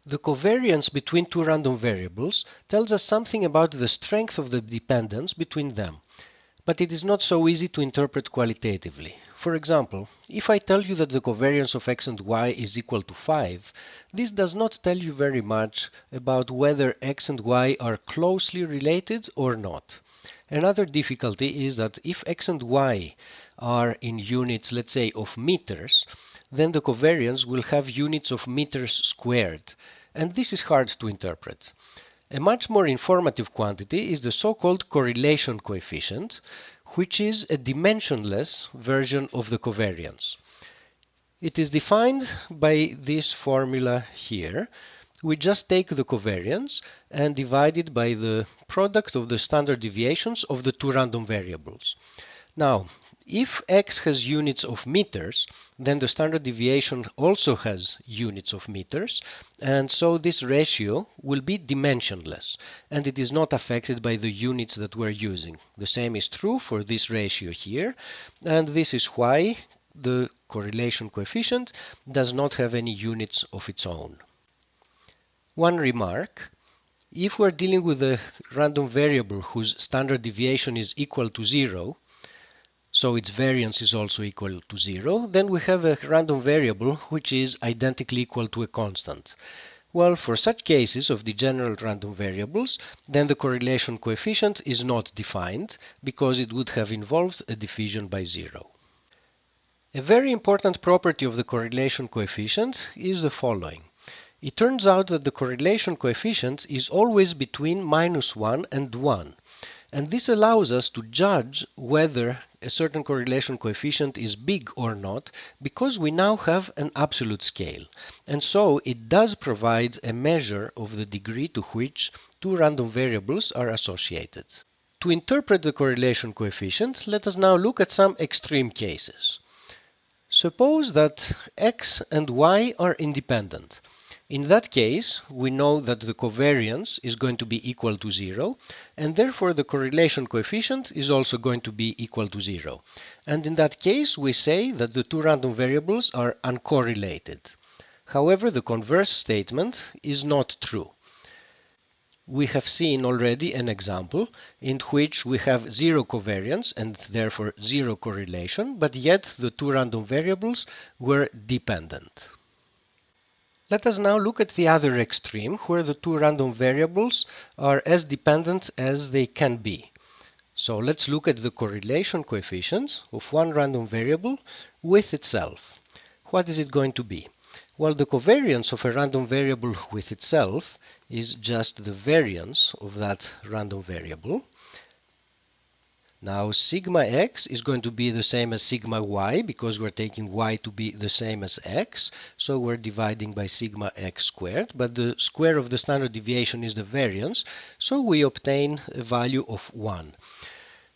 The covariance between two random variables tells us something about the strength of the dependence between them, but it is not so easy to interpret qualitatively. For example, if I tell you that the covariance of x and y is equal to 5, this does not tell you very much about whether x and y are closely related or not. Another difficulty is that if x and y are in units, let's say, of meters, then the covariance will have units of meters squared, and this is hard to interpret. A much more informative quantity is the so-called correlation coefficient, which is a dimensionless version of the covariance. It is defined by this formula here. We just take the covariance and divide it by the product of the standard deviations of the two random variables. Now, if x has units of meters, then the standard deviation also has units of meters, and so this ratio will be dimensionless, and it is not affected by the units that we're using. The same is true for this ratio here, and this is why the correlation coefficient does not have any units of its own. One remark: if we're dealing with a random variable whose standard deviation is equal to 0, so its variance is also equal to 0, then we have a random variable which is identically equal to a constant. Well, for such cases of degenerate random variables, then the correlation coefficient is not defined because it would have involved a division by 0. A very important property of the correlation coefficient is the following. It turns out that the correlation coefficient is always between -1 and 1. And this allows us to judge whether a certain correlation coefficient is big or not, because we now have an absolute scale. And so it does provide a measure of the degree to which two random variables are associated. To interpret the correlation coefficient, let us now look at some extreme cases. Suppose that x and y are independent. In that case, we know that the covariance is going to be equal to 0, and therefore the correlation coefficient is also going to be equal to 0. And in that case, we say that the two random variables are uncorrelated. However, the converse statement is not true. We have seen already an example in which we have 0 covariance and therefore 0 correlation, but yet the two random variables were dependent. Let us now look at the other extreme, where the two random variables are as dependent as they can be. So let's look at the correlation coefficient of one random variable with itself. What is it going to be? Well, the covariance of a random variable with itself is just the variance of that random variable. Now, sigma x is going to be the same as sigma y because we're taking y to be the same as x. So we're dividing by sigma x squared, but the square of the standard deviation is the variance, so we obtain a value of 1.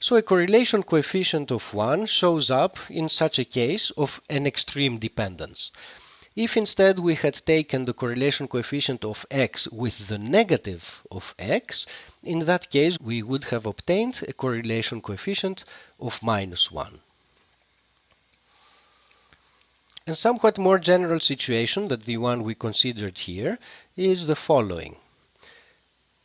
So a correlation coefficient of 1 shows up in such a case of an extreme dependence. If instead we had taken the correlation coefficient of x with the negative of x, in that case we would have obtained a correlation coefficient of -1. A somewhat more general situation than the one we considered here is the following.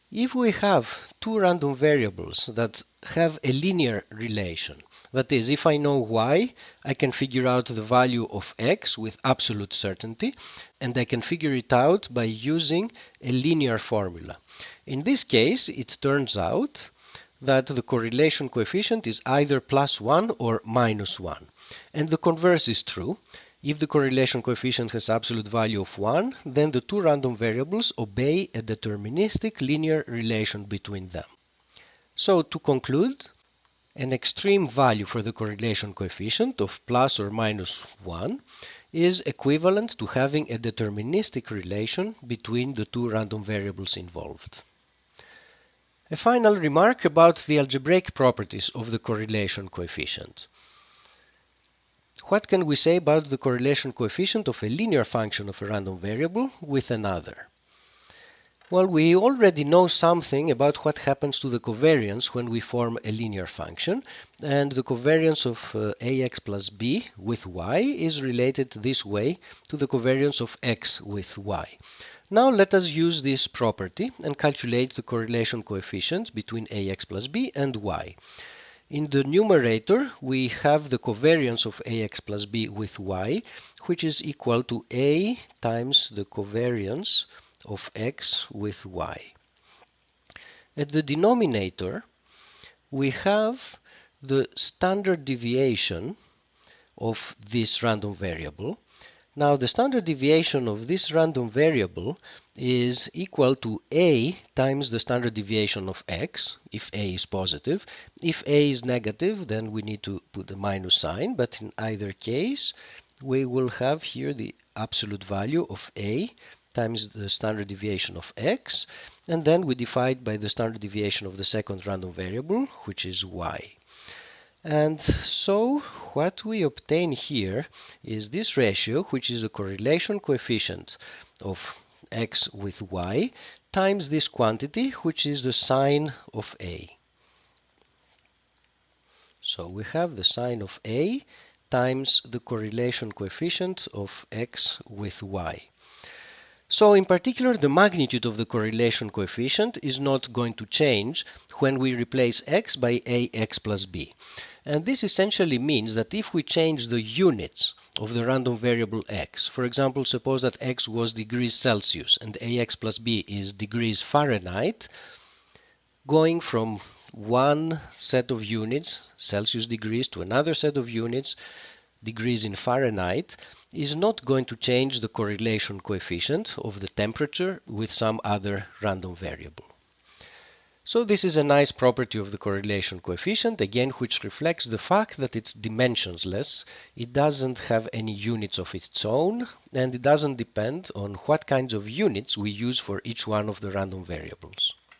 If we have two random variables that have a linear relation, that is, if I know y, I can figure out the value of x with absolute certainty, and I can figure it out by using a linear formula. In this case, it turns out that the correlation coefficient is either +1 or -1. And the converse is true. If the correlation coefficient has absolute value of 1, then the two random variables obey a deterministic linear relation between them. So to conclude, an extreme value for the correlation coefficient of plus or minus 1 is equivalent to having a deterministic relation between the two random variables involved. A final remark about the algebraic properties of the correlation coefficient. What can we say about the correlation coefficient of a linear function of a random variable with another? Well, we already know something about what happens to the covariance when we form a linear function, and the covariance of ax plus b with y is related this way to the covariance of x with y. Now let us use this property and calculate the correlation coefficient between ax plus b and y. In the numerator, we have the covariance of ax plus b with y, which is equal to a times the covariance of x with y. At the denominator, we have the standard deviation of this random variable. Now, the standard deviation of this random variable is equal to a times the standard deviation of x, if a is positive. If a is negative, then we need to put the minus sign, but in either case, we will have here the absolute value of a times the standard deviation of x, and then we divide by the standard deviation of the second random variable, which is y. And so what we obtain here is this ratio, which is a correlation coefficient of x with y, times this quantity, which is the sine of a. So we have the sine of a times the correlation coefficient of x with y. So in particular, the magnitude of the correlation coefficient is not going to change when we replace x by ax plus b. And this essentially means that if we change the units of the random variable x, for example, suppose that x was degrees Celsius and ax plus b is degrees Fahrenheit, going from one set of units, Celsius degrees, to another set of units, degrees in Fahrenheit, is not going to change the correlation coefficient of the temperature with some other random variable. So this is a nice property of the correlation coefficient, again, which reflects the fact that it's dimensionless. It doesn't have any units of its own, and it doesn't depend on what kinds of units we use for each one of the random variables.